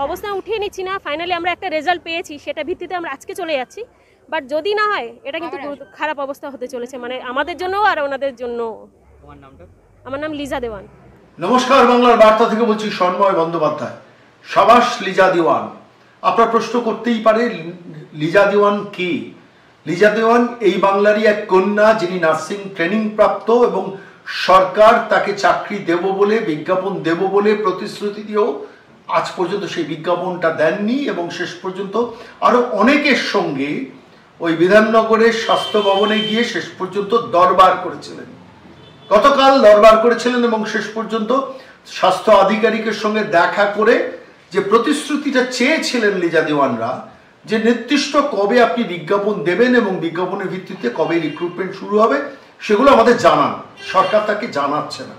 অবস্থা উঠিয়ে নিচ্ছি না, ফাইনালি আমরা একটা রেজাল্ট পেয়েছি, সেটা ভিত্তিতে আমরা আজকে চলে যাচ্ছি। বাট যদি না হয় এটা কিন্তু খারাপ অবস্থা হতে চলেছে, মানে আমাদের জন্য আর ওনাদের জন্য। তোমার নামটা? আমার নাম লিজা দেওয়ান। নমস্কার, বাংলার বার্তা থেকে বলছি সন্ময় বন্দ্যোপাধ্যায়। সাবাস লিজা দেওয়ান। আপনার প্রশ্ন করতেই পারে লিজা দেওয়ান কি? লিজা দেওয়ান এই বাংলারই এক কন্যা, যিনি নার্সিং ট্রেনিং প্রাপ্ত এবং সরকার তাকে চাকরি দেব বলে, বিজ্ঞাপন দেব বলে প্রতিশ্রুতি দিয়েও আজ পর্যন্ত সেই বিজ্ঞাপনটা দেননি এবং শেষ পর্যন্ত আরো অনেকের সঙ্গে ওই বিধাননগরের স্বাস্থ্য ভবনে গিয়ে শেষ পর্যন্ত দরবার করেছিলেন। গতকাল দরবার করেছিলেন এবং শেষ পর্যন্ত স্বাস্থ্য আধিকারিকের সঙ্গে দেখা করে যে প্রতিশ্রুতিটা চেয়েছিলেন লিজা দেওয়ানরা, যে নির্দিষ্ট কবে আপনি বিজ্ঞাপন দেবেন এবং বিজ্ঞাপনের ভিত্তিতে কবে রিক্রুটমেন্ট শুরু হবে, সেগুলো আমাদের জানান। সরকার তাকে জানাচ্ছে না।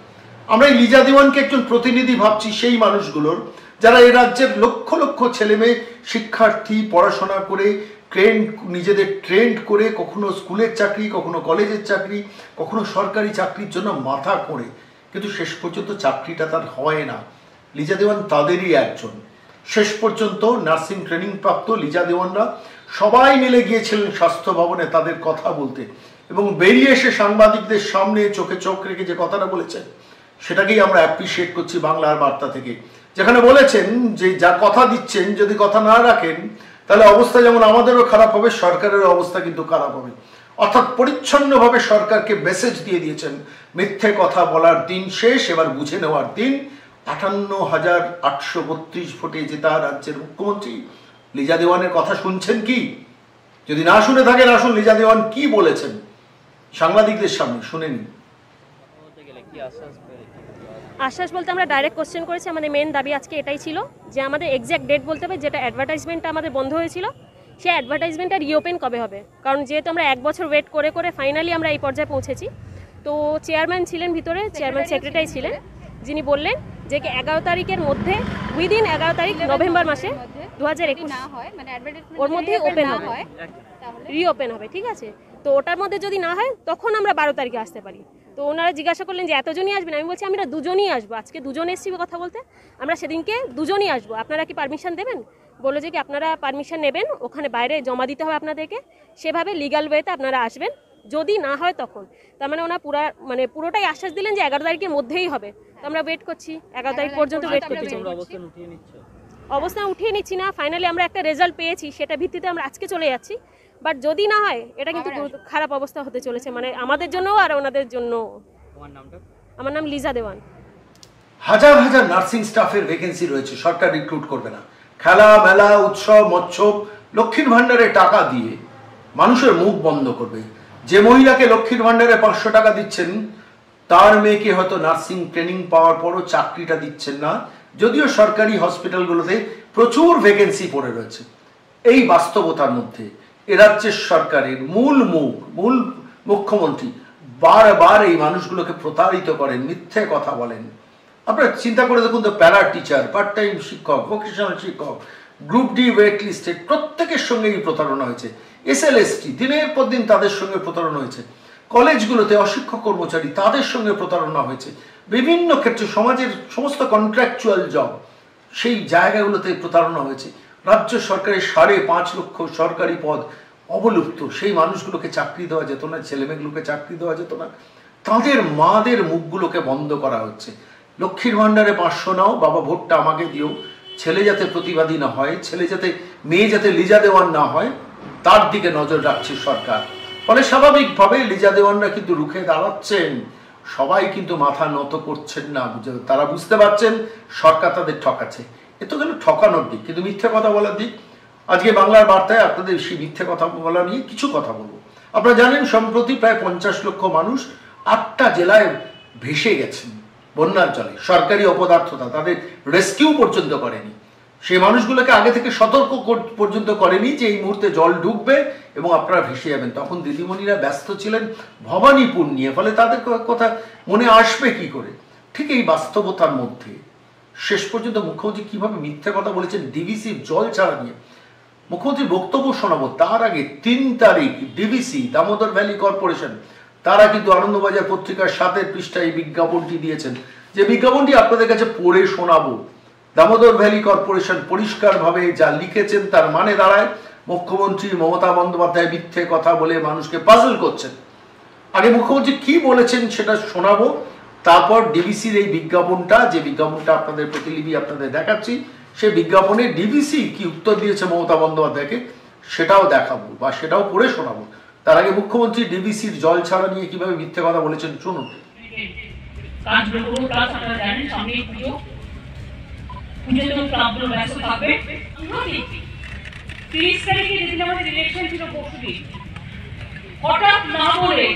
আমরা এই লিজা দেওয়ানকে একজন প্রতিনিধি ভাবছি সেই মানুষগুলোর যারা এই রাজ্যের লক্ষ লক্ষ ছেলে মেয়ে শিক্ষার্থী পড়াশোনা করে নিজেদের ট্রেন্ড করে কখনো স্কুলের চাকরি, কখনো কলেজের চাকরি, কখনো সরকারি চাকরির জন্য মাথা করে, কিন্তু শেষ পর্যন্ত চাকরিটা তার হয় না। লিজা দেওয়ান তাদেরই একজন। শেষ পর্যন্ত নার্সিং ট্রেনিং প্রাপ্ত লিজা দেওয়ানরা সবাই মিলে গিয়েছিলেন স্বাস্থ্য ভবনে তাদের কথা বলতে, এবং বেরিয়ে এসে সাংবাদিকদের সামনে চোখে চোখ রেখে যে কথাটা বলেছেন সেটাকেই আমরা অ্যাপ্রিসিয়েট করছি বাংলার বার্তা থেকে, যেখানে বলেছেন যে যা কথা দিচ্ছেন যদি কথা না রাখেন তাহলে অবস্থা যেমন আমাদেরও খারাপ হবে, সরকারের অবস্থা কিন্তু খারাপ হবে। অর্থাৎ পরিচ্ছন্নভাবে সরকারকে মেসেজ দিয়ে দিয়েছেন, মিথ্যে কথা বলার দিন শেষ, এবার বুঝে নেওয়ার দিন। 58,832 ভোটে জেতা রাজ্যের মুখ্যমন্ত্রী লিজা দেওয়ানের কথা শুনছেন কি? যদি না শুনে থাকেন আসুন লিজা দেওয়ান কি বলেছেন সাংবাদিকদের সামনে শুনে নিন। আশ্বাস বলতে আমরা ডাইরেক্ট কোশ্চেন করেছি, আমাদের মেন দাবি আজকে এটাই ছিল যে আমাদের এক্স্যাক্ট ডেট বলতে হবে, যেটা অ্যাডভার্টাইজমেন্টটা আমাদের বন্ধ হয়েছিল সেই অ্যাডভার্টাইজমেন্টটা রিওপেন কবে হবে। কারণ যেহেতু আমরা 1 বছর ওয়েট করে করে ফাইনালি আমরা এই পর্যায়ে পৌঁছেছি। তো চেয়ারম্যান ছিলেন ভিতরে, চেয়ারম্যান সেক্রেটারি ছিলেন, যিনি বললেন যে 11 তারিখের মধ্যে, উইদিন 11 তারিখ নভেম্বর মাসে 2021 ওর মধ্যেই ওপেন হবে, রিওপেন হবে। ঠিক আছে, তো ওটার মধ্যে যদি না হয় তখন আমরা 12 তারিখে আসতে পারি। তো ওনারা জিজ্ঞাসা করলেন যে এতজনই আসবেন? আমি বলছি আমরা দুজনই আসবো, আজকে দুজন এসছি কথা বলতে, আমরা সেদিনকে দুজনই আসবো। আপনারা কি পারমিশন দেবেন? বললো যে কি আপনারা পারমিশন নেবেন, ওখানে বাইরে জমা দিতে হবে আপনাদেরকে, সেভাবে লিগাল ওয়েতে আপনারা আসবেন, যদি না হয় তখন। তার মানে ওনারা পুরোটাই আশ্বাস দিলেন যে 11 তারিখের মধ্যেই হবে। তো আমরা ওয়েট করছি, 11 তারিখ পর্যন্ত ওয়েট করতে চাই। অবস্থা উঠিয়ে নিচ্ছি না, ফাইনালি আমরা একটা রেজাল্ট পেয়েছি, সেটা ভিত্তিতে আমরা আজকে চলে যাচ্ছি। বাট যদি না হয় এটা কিন্তু খারাপ অবস্থা হতে চলেছে, মানে আমাদের জন্য আর ওনাদের জন্য। তোমার নামটা? আমার নাম লিজা দেওয়ান। হাজার হাজার নার্সিং স্টাফের ভ্যাকেন্সি রয়েছে, সরকার রিক্রুট করবে না। খেলা মেলা উৎসব মৎসব লক্ষ্মীর ভান্ডারে টাকা দিয়ে মানুষের মুখ বন্ধ করবে। যে মহিলাকে লক্ষ্মীর ভান্ডারে 500 টাকা দিচ্ছেন তার মেয়েকে হয়তো নার্সিং ট্রেনিং পাওয়ার পরও চাকরিটা দিচ্ছেন না, যদিও সরকারি হসপিটালগুলোতে প্রচুর ভ্যাকেন্সি পড়ে রয়েছে। এই বাস্তবতার মধ্যে এ রাজ্যের সরকারের মূল মুখ্যমন্ত্রী বারবার এই মানুষগুলোকে প্রতারিত করেন, মিথ্যে কথা বলেন। আপনারা চিন্তা করে দেখুন তো, প্যারা টিচার, পার্ট টাইম শিক্ষক, ভোকেশনাল শিক্ষক, গ্রুপ ডি ওয়েট লিস্টেড প্রত্যেকের সঙ্গে এই প্রতারণা হয়েছে। SLST দিনের পর দিন তাদের সঙ্গে প্রতারণা হয়েছে। কলেজগুলোতে অশিক্ষক কর্মচারী, তাদের সঙ্গে প্রতারণা হয়েছে। বিভিন্ন ক্ষেত্রে সমাজের সমস্ত কন্ট্রাকচুয়াল জব, সেই জায়গাগুলোতে প্রতারণা হয়েছে। রাজ্য সরকারের 5.5 লক্ষ সরকারি পদ অবলুপ্ত, সেই মানুষগুলোকে চাকরি দেওয়া যেত না, ছেলেমেয়েগুলোকে চাকরি দেওয়া যেত না, তাদের মাদের মুখগুলোকে বন্ধ করা হচ্ছে। লক্ষ্মীর ভান্ডারে 500 নাও, বাবা ভোটটা আমাকে দিও, ছেলে যাতে প্রতিবাদী না হয়, মেয়ে যাতে লিজা দেওয়ান না হয়, তার দিকে নজর রাখছে সরকার। ফলে স্বাভাবিকভাবে লিজা দেওয়ানরা কিন্তু রুখে দাঁড়াচ্ছেন, সবাই কিন্তু মাথা নত করছেন না। তারা বুঝতে পারছেন সরকার তাদের ঠকাচ্ছে। এ তো গেল ঠকানোর দিক, কিন্তু মিথ্যে কথা বলার দিক। আজকে বাংলার বার্তায় আপনাদের সেই মিথ্যে কথা বলা নিয়ে কিছু কথা বলবো। আপনারা জানেন সম্প্রতি প্রায় 50 লক্ষ মানুষ 8টা জেলায় ভেসে গেছেন বন্যার জলে। সরকারি অপদার্থতা তাদের রেস্কিউ পর্যন্ত করেনি, সেই মানুষগুলোকে আগে থেকে সতর্ক পর্যন্ত করেনি যে এই মুহূর্তে জল ঢুকবে এবং আপনারা ভেসে যাবেন। তখন দিদিমণিরা ব্যস্ত ছিলেন ভবানীপুর নিয়ে, ফলে তাদের কথা মনে আসবে কি করে। ঠিক এই বাস্তবতার মধ্যে শেষ পর্যন্ত মুখ্যমন্ত্রী কিভাবে মিথ্যে কথা বলেছেন ডিভিসির জল ছাড়া নিয়ে, মুখ্যমন্ত্রীর বক্তব্য শোনাবো। তার আগে 3 তারিখ ডিভিসি দামোদর ভ্যালি কর্পোরেশন তারা কিন্তু আনন্দবাজার পত্রিকার 7 পৃষ্ঠায় এই বিজ্ঞাপনটি দিয়েছেন, যে বিজ্ঞাপনটি আপনাদের কাছে পড়ে শোনাবো। দামোদর ভ্যালি কর্পোরেশন পরিষ্কারভাবে যা লিখেছেন তার মানে দাঁড়ায় মুখ্যমন্ত্রী মমতা বন্দ্যোপাধ্যায় মিথ্যে কথা বলে মানুষকে পাজল করছেন। আগে মুখ্যমন্ত্রী কি বলেছেন সেটা শোনাবো, তারপর ডিবিসির এই বিজ্ঞাপনটা, যে বিজ্ঞাপনটা আপনাদের প্রতিলিপি আপনাদের দেখাচ্ছি, সেই বিজ্ঞাপনে ডিবিসি কি উত্তর দিয়েছে মমতা বন্দ্যোপাধ্যায়কে সেটাও দেখাবো বা সেটাও পড়ে শোনাবো। তার আগে মুখ্যমন্ত্রী ডিবিসির জল ছাড়া নিয়ে কিভাবে মিথ্যে কথা বলেছেন শুনুন। হঠাৎ না বলে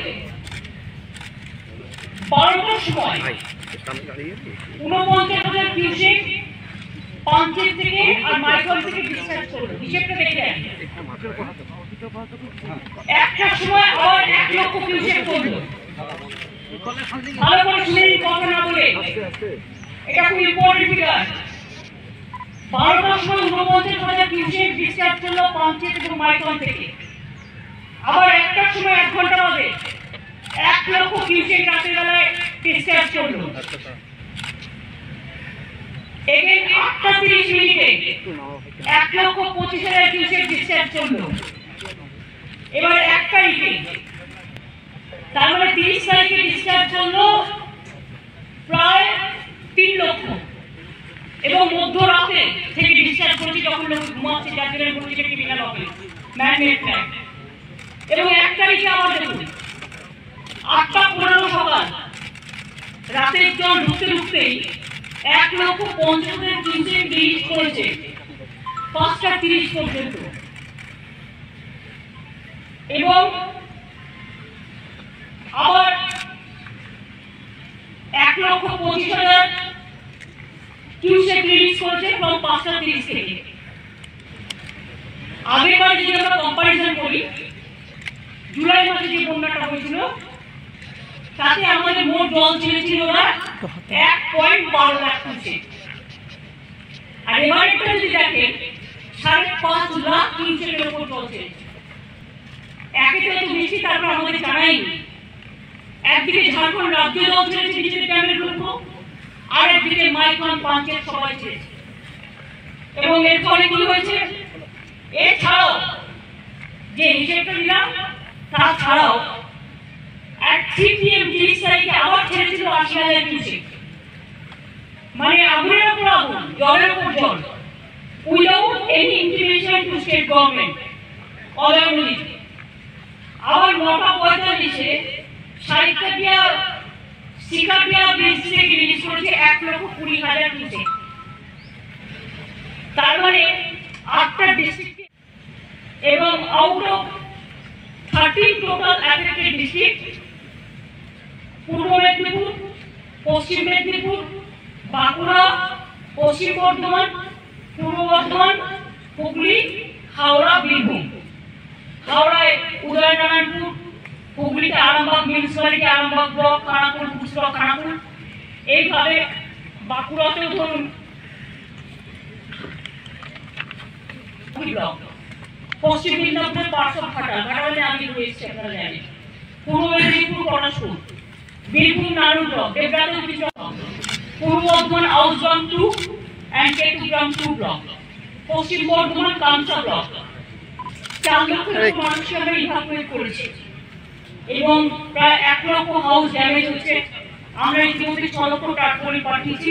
12টার সময় 49,000 কিউসেক পাঞ্চেত থেকে আর মাইকল থেকে ডিসচার্জ করলো। হিসেবটা দেখে একটার সময় আবার 1 লক্ষ কিউসেক করলো। ভালো করে শুনে কথা না বলে, এটা খুব ইম্পর্টেন্ট ফিগার। 12টার সময় 49,000 কিউসেক ডিসচার্জ করলো পাঞ্চেত এবং মাইকল থেকে। আবার একটার সময় 1 ঘন্টা বাদে 1 লক্ষ কিউসেক রাতের বেলায় ডিসচার্জ করলো। এগেন 8:30 মিনিটে 1,25,000 কিউসেক ডিসচার্জ করলো। এবার 1 তারিখে, তার মানে 30 তারিখে ডিসচার্জ করলো প্রায় 3 লক্ষ, এবং মধ্যরাতে থেকে ডিসচার্জ করছে যখন লোক ঘুমাচ্ছে, যার জন্য বলছি যে ক্রিমিনাল অফেন্স, ম্যানমেড ক্রাইম। এবং 1 তারিখে আবার দেখুন 8:15 সকাল, রাতের জল ঢুকতে ঢুকতেই 1,50,000 কিউসেক রিলিজ করেছে 5:30 পর্যন্ত। এবং আবার 1,25,000 কিউসেক রিলিজ করেছে 5:30 থেকে। আগেরবার যদি আমরা কম্পারিজন করি, জুলাই মাসে যে বন্যাটা হয়েছিল তাতে আমাদের মোট জল ছেড়েছিল ওরা 1.12 লাখ কিউসেক। আর এবারেরটা যদি দেখেন 5.5 লাখ কিউসেকের উপর জল ছেড়েছে। একে তো এত বেশি, তারপর আমাদের জানাইনি। একদিকে ঝাড়খণ্ড রাজ্য জল ছেড়েছে নিজেদের ড্যামের লক্ষ্য, আর একদিকে মাইথন পাঞ্চেত সবাই ছেড়েছে। এবং এর ফলে কি হয়েছে, এছাড়াও যে হিসেবটা দিলাম তাছাড়াও 3 PM 30 তারিখে আবার ছেড়েছিল 80,000 কিউসেক। মানে আগুনের উপর আগুন, জলের উপর জল, without any intimation to state government অদায়নদী। আবার 9:45-এ সাইকাটিয়া সিকাটিয়া ব্রিজ থেকে রিলিজ করেছে 1,20,000 কিউসেক। তার মানে 8টা ডিস্ট্রিক্টে, এবং out of 13 total affected district, পূর্ব মেদিনীপুর, পশ্চিম মেদিনীপুর, বাঁকুড়া, পশ্চিম বর্ধমান, পূর্ব বর্ধমান, হুগলি, হাওড়া, বীরভূম। হাওড়ায় উদয়নারায়ণপুর, হুগলিতে আরামবাগ মিউনিসিপ্যালিটি, আরামবাগ ব্লক, খানাকুল, কুচরা, খানাকুল। এইভাবে বাঁকুড়াতেও ধরুন ব্লক, পশ্চিম মেদিনীপুরের পার্শ্বদ ঘাটালে আমি রয়েছি আপনারা জানেন, পূর্ব মেদিনীপুর পটাশপুর, বীরভূম নারুল ব্লক, দেবরাতেও কিছু, পূর্ব Bardhaman Ausgram 2 and Ketugram 2 block, Paschim Bardhaman কামসা block. 4 লক্ষ মানুষকে আমরা ইভাকুয়েট করেছি এবং প্রায় 1 লক্ষ হাউস ড্যামেজ হচ্ছে। আমরা ইতিমধ্যে 6 লক্ষ টাকা পাঠিয়েছি।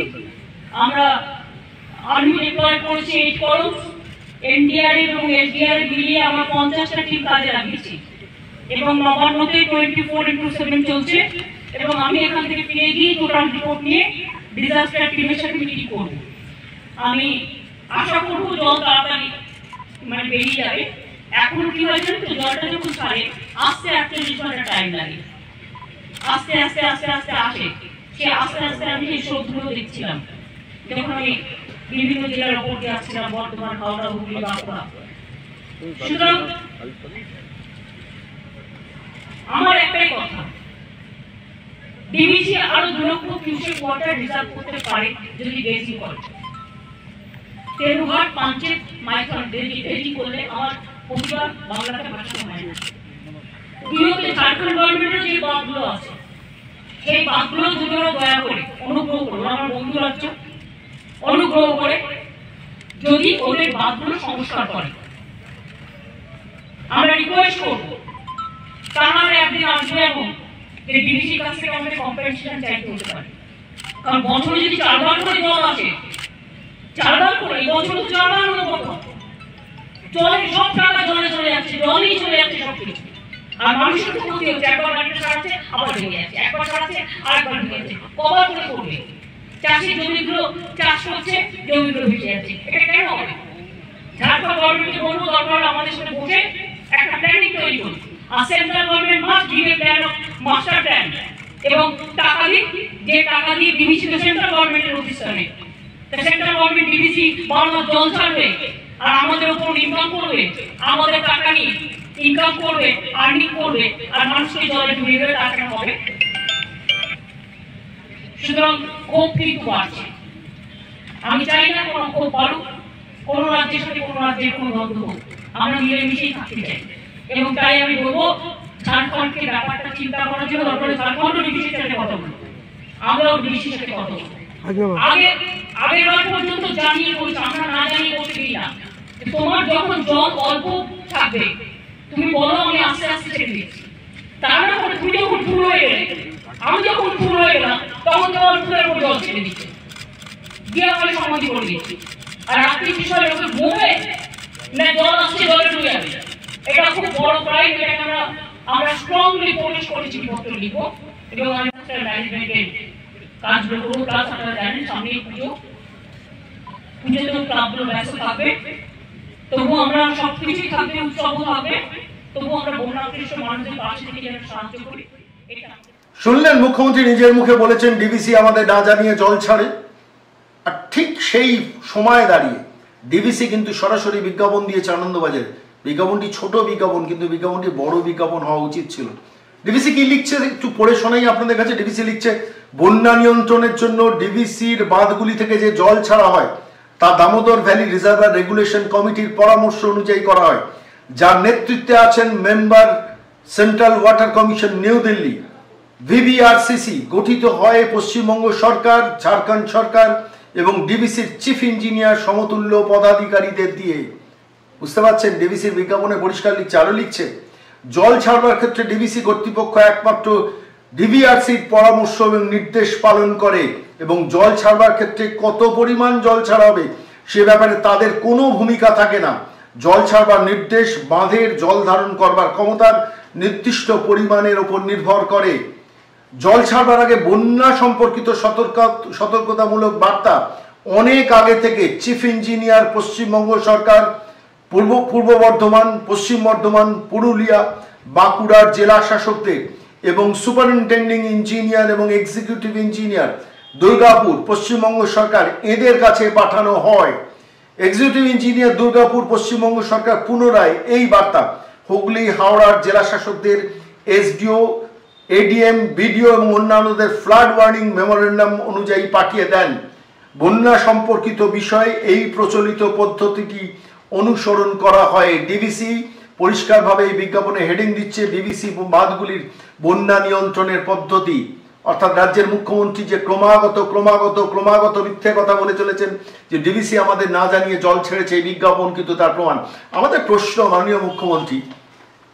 আমরা আর্মি ডিপ্লয় করেছি 8 করোড়, এনডিআরএফ এবং এসডিআরএফ মিলিয়ে আমরা 50টা টিম কাজে লাগিয়েছি এবং নবান্নতে 24/7 চলছে। এবং আমি এখান থেকে ফিরে গিয়ে টোটাল রিপোর্ট নিয়ে ডিজাস্টার টিমের সাথে মিটিং করব। আমি আশা করব জল তাড়াতাড়ি মানে বেরিয়ে যাবে। এখন কি হয়েছে তো, জলটা যখন ছাড়ে আস্তে 48 ঘন্টা টাইম লাগে, আস্তে আস্তে আস্তে আস্তে আসে। সে আস্তে আস্তে আমি সেই স্রোতগুলো দেখছিলাম যখন আমি বিভিন্ন জেলার ওপর দিয়ে আসছিলাম, বর্ধমান, হাওড়া, হুগলি, বাঁকুড়া। সুতরাং আমার একটাই কথা, ডিবিসি আরো 2 লক্ষ কিউসেক ওয়াটার রিজার্ভ করতে পারে যদি ড্রেজিং করে। তেরুঘাট, পাঞ্চেত, মাইথন ড্রেজিং করলে আমার প্রতিবার বাংলাতে ভাষা হয় না। দ্বিতীয়ত ঝাড়খণ্ড গভর্নমেন্টের যে বাঁধগুলো আছে সেই বাঁধগুলো যদি ওরা দয়া করে অনুগ্রহ করুন, আমার বন্ধু রাজ্য অনুগ্রহ করে যদি ওদের বাঁধগুলো সংস্কার করে। আমরা রিকোয়েস্ট করবো তারা একদিন আসবে এবং ডিবিসির কাছ থেকে আমাদের কম্পেনসেশন চাইতে হতে পারে। কারণ বছরে যদি 4 বার করে জল আসে, 4 বার করে বছর 4 বার হলো কত, জলে সব টাকা জলে চলে যাচ্ছে, জলেই চলে যাচ্ছে সবকিছু। আর মানুষের তো ক্ষতি হচ্ছে, একবার বাড়িটা সারাচ্ছে আবার ভেঙে যাচ্ছে, একবার সারাচ্ছে আরেকবার ভেঙে যাচ্ছে, কবার করে করবে? চাষি জমিগুলো চাষ করছে, জমিগুলো ভেসে যাচ্ছে, এটা কেন হবে? ঝাড়খণ্ড গভর্নমেন্টকে বলবো দরকার আমাদের সাথে বসে একটা প্ল্যানিং তৈরি করুন। আর central government must give a plan of master plan, এবং টাকা দিক, যে টাকা দিয়ে ডিবিসি তো সেন্ট্রাল গভর্নমেন্টের প্রতিষ্ঠানে, সেন্ট্রাল গভর্নমেন্ট ডিবিসি বারবার জল ছাড়বে আর আমাদের উপর ইনকাম করবে, আমাদের টাকা নিয়ে ইনকাম করবে, আর্নিং করবে, আর মানুষকে জলে ডুবিয়ে দেবে, টাকা হবে। সুতরাং ক্ষোভ কিন্তু বাড়ছে। আমি চাই না কোনো ক্ষোভ বাড়ুক, কোনো রাজ্যের সাথে কোনো রাজ্যের কোনো দ্বন্দ্ব হোক, আমরা মিলেমিশেই থাকতে চাই। এবং তাই আমি বলবো ঝাড়খণ্ডকে ব্যাপারটা চিন্তা করার জন্য দরকার, ঝাড়খণ্ড ডিবিসির সাথে কথা বলবো, আমরাও ডিবিসির সাথে কথা বলবো। আগের পর্যন্ত জানিয়ে বলছি, আমরা না জানিয়ে বলতে দিই না। তোমার যখন জল অল্প থাকবে তুমি বলো আমি আস্তে আস্তে ছেড়ে দিচ্ছি, তারপরে তুমি যখন ফুল হয়ে গেলে, আমি যখন ফুল হয়ে গেলাম তখন তোমার ফুলের উপর জল ছেড়ে দিচ্ছে, দিয়ে আমি সমাধি করে দিচ্ছি। আর রাত্রি বিষয় ওকে ঘুমে না জল আসছে জলে ডুবে যাবে, এটা খুব বড় প্রাইজ। এটাকে আমরা স্ট্রংলি প্রোটেস্ট করেছি, পত্র লিখবো এবং আমি ম্যানেজমেন্টের কাজগুলো করবো। প্লাস আপনারা জানেন সামনে পুজোতেও ক্লাবগুলো ব্যস্ত থাকবে, তবুও আমরা সবকিছুই থাকবে, উৎসবও থাকবে, তবুও আমরা বন্যাক্রান্ত মানুষদের পাশে থেকে যেন সাহায্য করি। এটা শুনলেন, মুখ্যমন্ত্রী নিজের মুখে বলেছেন ডিবিসি আমাদের না জানিয়ে জল ছাড়ে। আর ঠিক সেই সময় দাঁড়িয়ে ডিবিসি কিন্তু সরাসরি বিজ্ঞাপন দিয়েছে আনন্দবাজারে। বিজ্ঞাপনটি ছোট বিজ্ঞাপন, কিন্তু বিজ্ঞাপনটি বড় বিজ্ঞাপন হওয়া উচিত ছিল। ডিবিসি কি লিখছে একটু পড়ে শোনাই আপনাদের কাছে। ডিবিসি লিখছে, বন্যা নিয়ন্ত্রণের জন্য ডিবিসির বাঁধগুলি থেকে যে জল ছাড়া হয় তা দামোদর ভ্যালি রিজার্ভার রেগুলেশন কমিটির পরামর্শ অনুযায়ী করা হয়, যার নেতৃত্বে আছেন member central water commission new Delhi. VVRCC গঠিত হয় পশ্চিমবঙ্গ সরকার, ঝাড়খণ্ড সরকার এবং ডিবিসির চিফ ইঞ্জিনিয়ার সমতুল্য পদাধিকারীদের দিয়ে। বুঝতে পারছেন, ডিবিসির বিজ্ঞাপনে পরিষ্কার লিখছে। আরো লিখছে, জল ছাড়বার ক্ষেত্রে ডিবিসি কর্তৃপক্ষ একমাত্র ডিভিআরসির পরামর্শ এবং নির্দেশ পালন করে এবং জল ছাড়বার ক্ষেত্রে কত পরিমাণ জল ছাড়া হবে সে ব্যাপারে তাদের কোনো ভূমিকা থাকে না। জল ছাড়বার নির্দেশ বাঁধের জল ধারণ করবার ক্ষমতার নির্দিষ্ট পরিমাণের উপর নির্ভর করে। জল ছাড়বার আগে বন্যা সম্পর্কিত সতর্কতামূলক বার্তা অনেক আগে থেকে চিফ ইঞ্জিনিয়ার পশ্চিমবঙ্গ সরকার, পূর্ব বর্ধমান, পশ্চিম বর্ধমান, পুরুলিয়া, বাঁকুড়ার জেলা শাসকদের এবং সুপারিনটেন্ডিং ইঞ্জিনিয়ার এবং এক্সিকিউটিভ ইঞ্জিনিয়ার দুর্গাপুর, পশ্চিমবঙ্গ সরকার এদের কাছে পাঠানো হয়। এক্সিকিউটিভ ইঞ্জিনিয়ার দুর্গাপুর, পশ্চিমবঙ্গ সরকার পুনরায় এই বার্তা হুগলি, হাওড়ার জেলা শাসকদের, এসডিও, এডিএম, বিডিও এবং অন্যান্যদের ফ্লাড ওয়ার্নিং মেমোরেন্ডাম অনুযায়ী পাঠিয়ে দেন। বন্যা সম্পর্কিত বিষয়ে এই প্রচলিত পদ্ধতিটি অনুসরণ করা হয়। ডিবিসি পরিষ্কারভাবে এই বিজ্ঞাপনে হেডিং দিচ্ছে, ডিবিসি বাঁধগুলির বন্যা নিয়ন্ত্রণের পদ্ধতি। অর্থাৎ রাজ্যের মুখ্যমন্ত্রী যে ক্রমাগত মিথ্যে কথা বলে চলেছেন যে ডিবিসি আমাদের না জানিয়ে জল ছেড়েছে, এই বিজ্ঞাপন কিন্তু তার প্রমাণ। আমাদের প্রশ্ন, মাননীয় মুখ্যমন্ত্রী,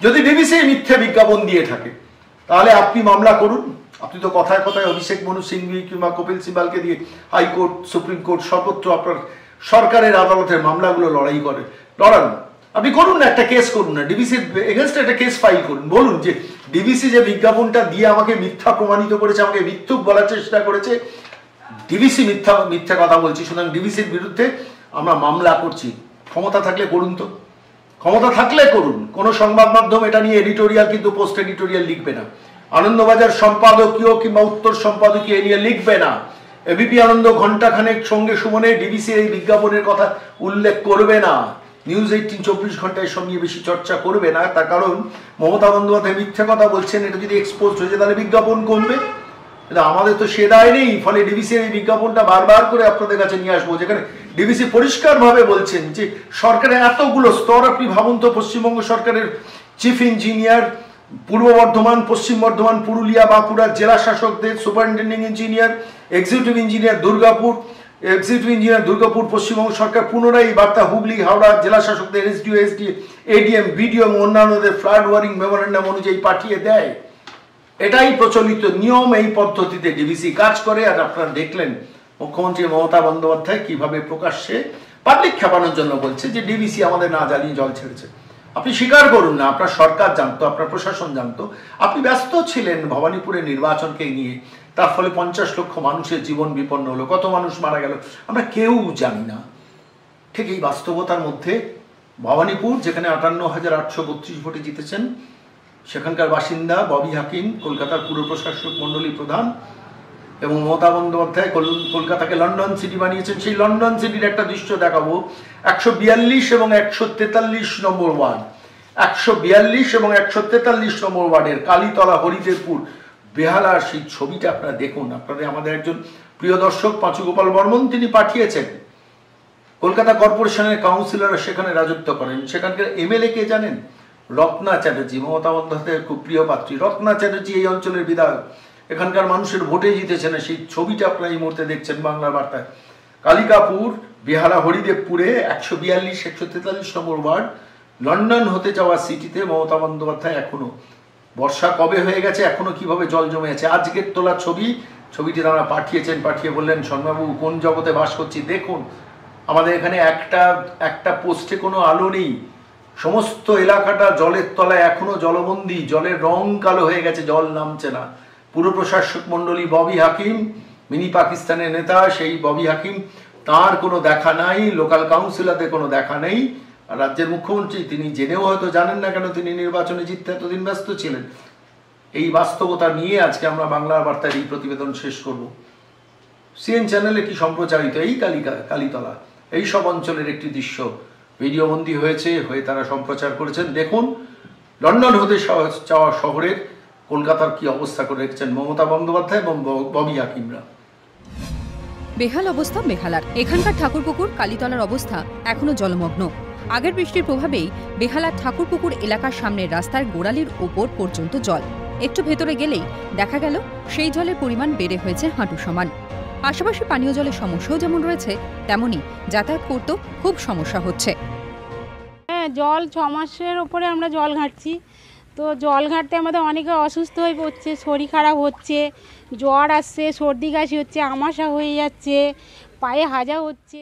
যদি ডিবিসি মিথ্যে বিজ্ঞাপন দিয়ে থাকে তাহলে আপনি মামলা করুন। আপনি তো কথায় কথায় অভিষেক মনু সিংভি কিংবা কপিল সিবালকে দিয়ে হাইকোর্ট, সুপ্রিম কোর্ট সর্বত্র আপনার সরকারের আদালতের মামলাগুলো লড়ান। আপনি করুন না, একটা কেস করুন না, ডিবিসির এগেনস্টে একটা কেস ফাইল করুন। বলুন যে ডিবিসি যে বিজ্ঞাপনটা দিয়ে আমাকে মিথ্যা প্রমাণিত করেছে, আমাকে মিথ্যুক বলার চেষ্টা করেছে, ডিবিসি মিথ্যা কথা বলছি, সুতরাং ডিবিসির বিরুদ্ধে আমরা মামলা করছি। ক্ষমতা থাকলে করুন, তো ক্ষমতা থাকলে করুন। কোনো সংবাদ মাধ্যম এটা নিয়ে এডিটোরিয়াল কিন্তু পোস্ট এডিটোরিয়াল লিখবে না। আনন্দবাজার সম্পাদকীয় কিংবা উত্তর সম্পাদকীয় এ নিয়ে লিখবে না। এবিপি আনন্দ ঘন্টাখানেক সঙ্গে সুমনে ডিবিসির এই বিজ্ঞাপনের কথা উল্লেখ করবে না। নিউজ 18 24 ঘন্টায় সব নিয়ে বেশি চর্চা করবে না। তার কারণ মমতা বন্দ্যোপাধ্যায় মিথ্যে কথা বলছেন, এটা যদি এক্সপোজ হয়ে যায় তাহলে বিজ্ঞাপন কমবে। আমাদের তো সে দায় নেই, ফলে ডিবিসির এই বিজ্ঞাপনটা বারবার করে আপনাদের কাছে নিয়ে আসবো, যেখানে ডিবিসি পরিষ্কারভাবে বলছেন যে সরকারের এতগুলো স্তর, আপনি ভাবুন তো, পশ্চিমবঙ্গ সরকারের চিফ ইঞ্জিনিয়ার, পূর্ব বর্ধমান, পশ্চিম বর্ধমান, পুরুলিয়া, বাঁকুড়ার জেলা শাসকদের, superintending engineer, executive engineer Durgapur, executive engineer Durgapur Paschimbanga সরকার পুনরায় এই বার্তা হুগলি হাওড়া জেলা শাসকদের এসডিও এডিএম বিডিও এবং অন্যান্যদের ফ্লাড ওয়ারিং মেমোরেন্ডাম অনুযায়ী পাঠিয়ে দেয়। এটাই প্রচলিত নিয়ম, এই পদ্ধতিতে ডিভিসি কাজ করে। আর আপনারা দেখলেন মুখ্যমন্ত্রী মমতা বন্দ্যোপাধ্যায় কিভাবে প্রকাশ্যে পাবলিক খেপানোর জন্য বলছে যে ডিভিসি আমাদের না জ্বালিয়ে জল ছেড়েছে। আপনি স্বীকার করুন না, আপনার সরকার জানতো, আপনার প্রশাসন জানতো, আপনি ব্যস্ত ছিলেন ভবানীপুরে নির্বাচনকে নিয়ে, তার ফলে 50 লক্ষ মানুষের জীবন বিপন্ন হলো, কত মানুষ মারা গেল আমরা কেউ জানি না। ঠিক এই বাস্তবতার মধ্যে ভবানীপুর, যেখানে 58,832 ভোটে জিতেছেন, সেখানকার বাসিন্দা ববি হাকিম, কলকাতার পুর প্রশাসক মণ্ডলী প্রধান, এবং মমতা বন্দ্যোপাধ্যায় কলকাতাকে লন্ডন সিটি বানিয়েছেন। সেই লন্ডন সিটির একটা দৃশ্য দেখাবো। 142 এবং 143 নম্বর ওয়ার্ড, 142 এবং 143 নম্বর ওয়ার্ডের কালীতলা হরিদেবপুর বেহালার সেই ছবিটা আপনারা দেখুন। আপনাদের আমাদের একজন প্রিয় দর্শক পাঁচু গোপাল বর্মন তিনি পাঠিয়েছেন। কলকাতা কর্পোরেশনের কাউন্সিলররা সেখানে রাজত্ব করেন। সেখানকার এমএলএ কে জানেন? রত্না চ্যাটার্জি, মমতা বন্দ্যোপাধ্যায়ের খুব প্রিয় পাত্রী রত্না চ্যাটার্জি এই অঞ্চলের বিধায়ক। এখানকার মানুষের ভোটে জিতেছেন। সেই ছবিটা আপনারা এই মুহূর্তে দেখছেন বাংলা বার্তায়। কালিকাপুর বেহালা হরিদেবপুরে 142 143 নম্বর ওয়ার্ড লন্ডন হতে যাওয়া সিটিতে মমতা বন্দ্যোপাধ্যায় এখনো, বর্ষা কবে হয়ে গেছে, এখনো কিভাবে জল জমে আছে। আজকের তোলা ছবিটি তারা পাঠিয়েছেন। পাঠিয়ে বললেন, শর্মাবাবু কোন জগতে বাস করছি দেখুন, আমাদের এখানে একটা পোস্টে কোনো আলো নেই, সমস্ত এলাকাটা জলের তলায় এখনো জলবন্দী, জলের রং কালো হয়ে গেছে, জল নামছে না। পুর প্রশাসক মণ্ডলী ববি হাকিম, মিনি পাকিস্তানের নেতা, সেই ববি হাকিম, তার কোনো দেখা নাই, লোকাল কাউন্সিলরদের কোনো দেখা নেই। আর রাজ্যের মুখ্যমন্ত্রী তিনি জেনেও হয়তো জানেন না কেন তিনি নির্বাচনে জিততে এতদিন ব্যস্ত ছিলেন। এই বাস্তবতা নিয়ে আজকে আমরা বাংলার বার্তার এই প্রতিবেদন শেষ করব। সিএন চ্যানেলে কি সম্প্রচারিত এই কালীতলা এই সব অঞ্চলের একটি দৃশ্য ভিডিওবন্দি হয়ে তারা সম্প্রচার করেছেন। দেখুন লন্ডন হতে যাওয়া শহরের কলকাতার কি অবস্থা করে রেখেছেন মমতা বন্দ্যোপাধ্যায় এবং ববি হাকিমরা। বেহাল অবস্থা বেহালার। এখানকার ঠাকুরপুকুর কালীতলার অবস্থা এখনো জলমগ্ন। আগের বৃষ্টির প্রভাবেই বেহালার ঠাকুরপুকুর এলাকার সামনের রাস্তার গোড়ালির ওপর পর্যন্ত জল। একটু ভেতরে গেলেই দেখা গেল সেই জলের পরিমাণ বেড়ে হয়েছে হাঁটু সমান। পাশাপাশি পানীয় জলের সমস্যাও যেমন রয়েছে, তেমনি যাতায়াত করতেও খুব সমস্যা হচ্ছে। হ্যাঁ, জল 6 মাসের ওপরে আমরা জল ঘাঁটছি। তো জল ঘাঁটতে আমাদের অনেকে অসুস্থ হয়ে পড়ছে, শরীর খারাপ হচ্ছে, জ্বর আসছে, সর্দি কাশি হচ্ছে, আমাশা হয়ে যাচ্ছে, পায়ে হাজা হচ্ছে।